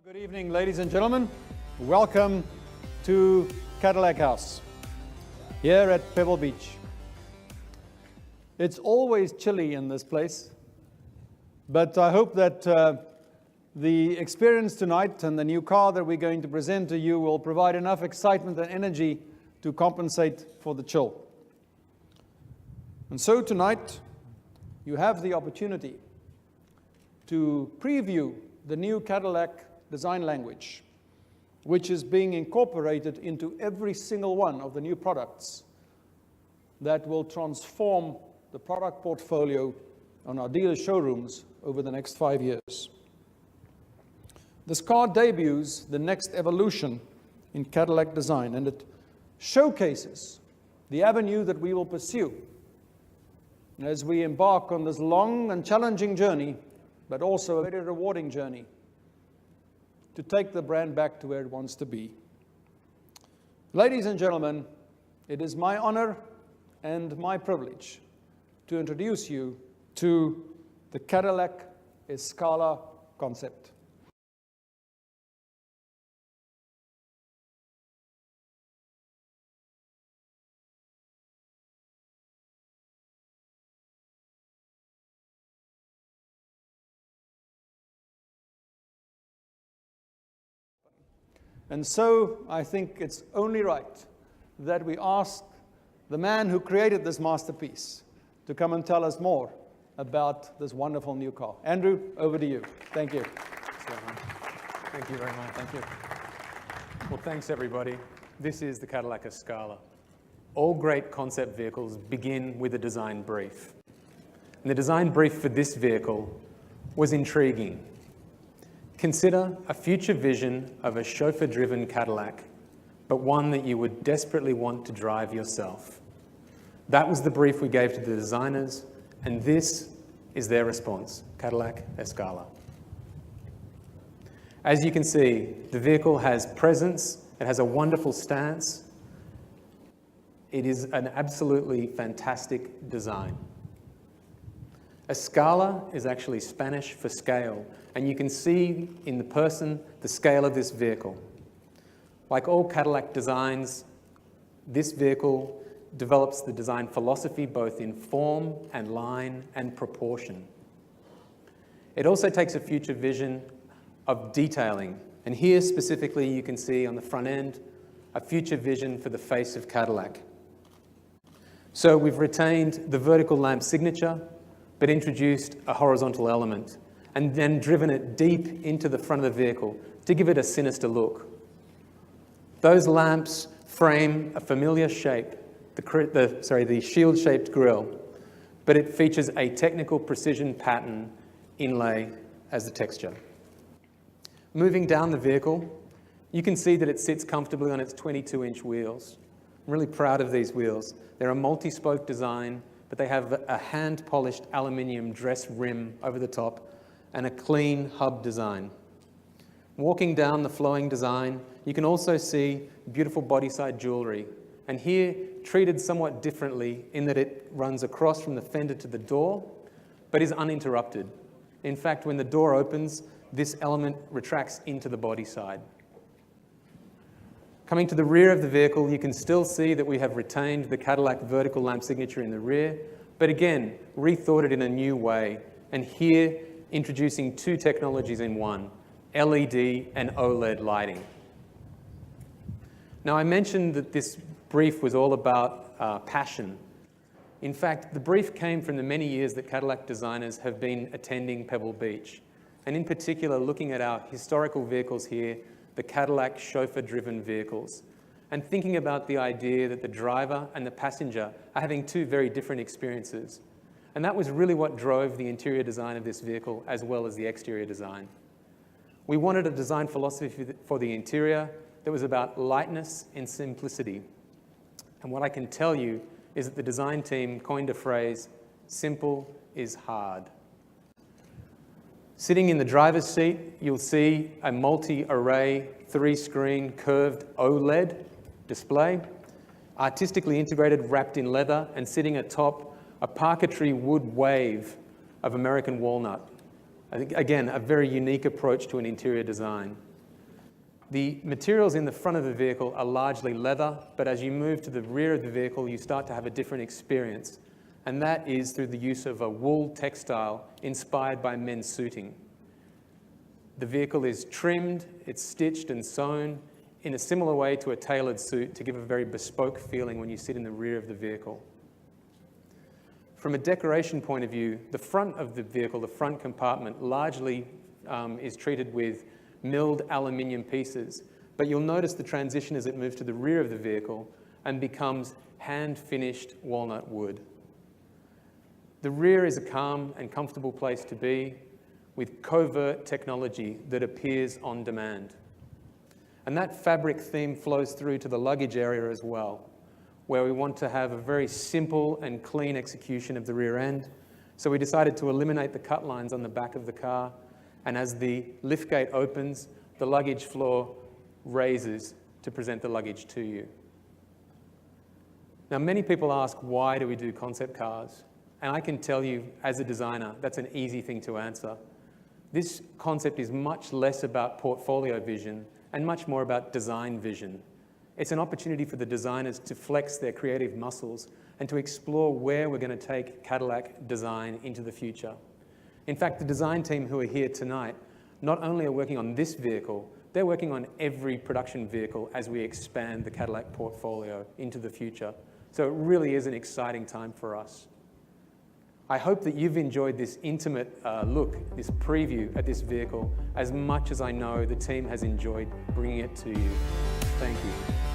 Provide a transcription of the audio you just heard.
Good evening, ladies and gentlemen. Welcome to Cadillac House here at Pebble Beach. It's always chilly in this place, but I hope that the experience tonight and the new car that we're going to present to you will provide enough excitement and energy to compensate for the chill. And so tonight, you have the opportunity to preview the new Cadillac design language, which is being incorporated into every single one of the new products that will transform the product portfolio on our dealer showrooms over the next 5 years. This car debuts the next evolution in Cadillac design, and it showcases the avenue that we will pursue as we embark on this long and challenging journey, but also a very rewarding journey to take the brand back to where it wants to be. Ladies and gentlemen, it is my honor and my privilege to introduce you to the Cadillac Escala concept. And so I think it's only right that we ask the man who created this masterpiece to come and tell us more about this wonderful new car. Andrew, over to you. Thank you. Thank you very much. Thank you. Well, thanks, everybody. This is the Cadillac Escala. All great concept vehicles begin with a design brief. And the design brief for this vehicle was intriguing. Consider a future vision of a chauffeur-driven Cadillac, but one that you would desperately want to drive yourself. That was the brief we gave to the designers, and this is their response, Cadillac Escala. As you can see, the vehicle has presence, it has a wonderful stance. It is an absolutely fantastic design. Escala is actually Spanish for scale, and you can see in the person the scale of this vehicle. Like all Cadillac designs, this vehicle develops the design philosophy both in form and line and proportion. It also takes a future vision of detailing, and here specifically you can see on the front end a future vision for the face of Cadillac. So we've retained the vertical lamp signature, but introduced a horizontal element and then driven it deep into the front of the vehicle to give it a sinister look. Those lamps frame a familiar shape, the shield-shaped grille, but it features a technical precision pattern inlay as the texture. Moving down the vehicle, you can see that it sits comfortably on its 22-inch wheels. I'm really proud of these wheels. They're a multi-spoke design, but they have a hand-polished aluminium dress rim over the top and a clean hub design. Walking down the flowing design, you can also see beautiful body-side jewelry, and here treated somewhat differently in that it runs across from the fender to the door, but is uninterrupted. In fact, when the door opens, this element retracts into the body side. Coming to the rear of the vehicle, you can still see that we have retained the Cadillac vertical lamp signature in the rear, but again, rethought it in a new way, and here introducing two technologies in one, LED and OLED lighting. Now, I mentioned that this brief was all about passion. In fact, the brief came from the many years that Cadillac designers have been attending Pebble Beach, and in particular, looking at our historical vehicles here, the Cadillac chauffeur-driven vehicles, and thinking about the idea that the driver and the passenger are having two very different experiences. And that was really what drove the interior design of this vehicle as well as the exterior design. We wanted a design philosophy for the interior that was about lightness and simplicity. And what I can tell you is that the design team coined a phrase, simple is hard. Sitting in the driver's seat, you'll see a multi-array, 3-screen curved OLED display, artistically integrated, wrapped in leather, and sitting atop a parquetry wood wave of American walnut. I think, again, a very unique approach to an interior design. The materials in the front of the vehicle are largely leather, but as you move to the rear of the vehicle, you start to have a different experience. And that is through the use of a wool textile inspired by men's suiting. The vehicle is trimmed, it's stitched and sewn in a similar way to a tailored suit to give a very bespoke feeling when you sit in the rear of the vehicle. From a decoration point of view, the front of the vehicle, the front compartment, largely is treated with milled aluminium pieces, but you'll notice the transition as it moves to the rear of the vehicle and becomes hand-finished walnut wood. The rear is a calm and comfortable place to be with covert technology that appears on demand. And that fabric theme flows through to the luggage area as well, where we want to have a very simple and clean execution of the rear end. So we decided to eliminate the cut lines on the back of the car, and as the liftgate opens, the luggage floor raises to present the luggage to you. Now, many people ask, why do we do concept cars? And I can tell you, as a designer, that's an easy thing to answer. This concept is much less about portfolio vision and much more about design vision. It's an opportunity for the designers to flex their creative muscles and to explore where we're going to take Cadillac design into the future. In fact, the design team who are here tonight not only are working on this vehicle, they're working on every production vehicle as we expand the Cadillac portfolio into the future. So it really is an exciting time for us. I hope that you've enjoyed this intimate look, this preview at this vehicle, as much as I know the team has enjoyed bringing it to you. Thank you.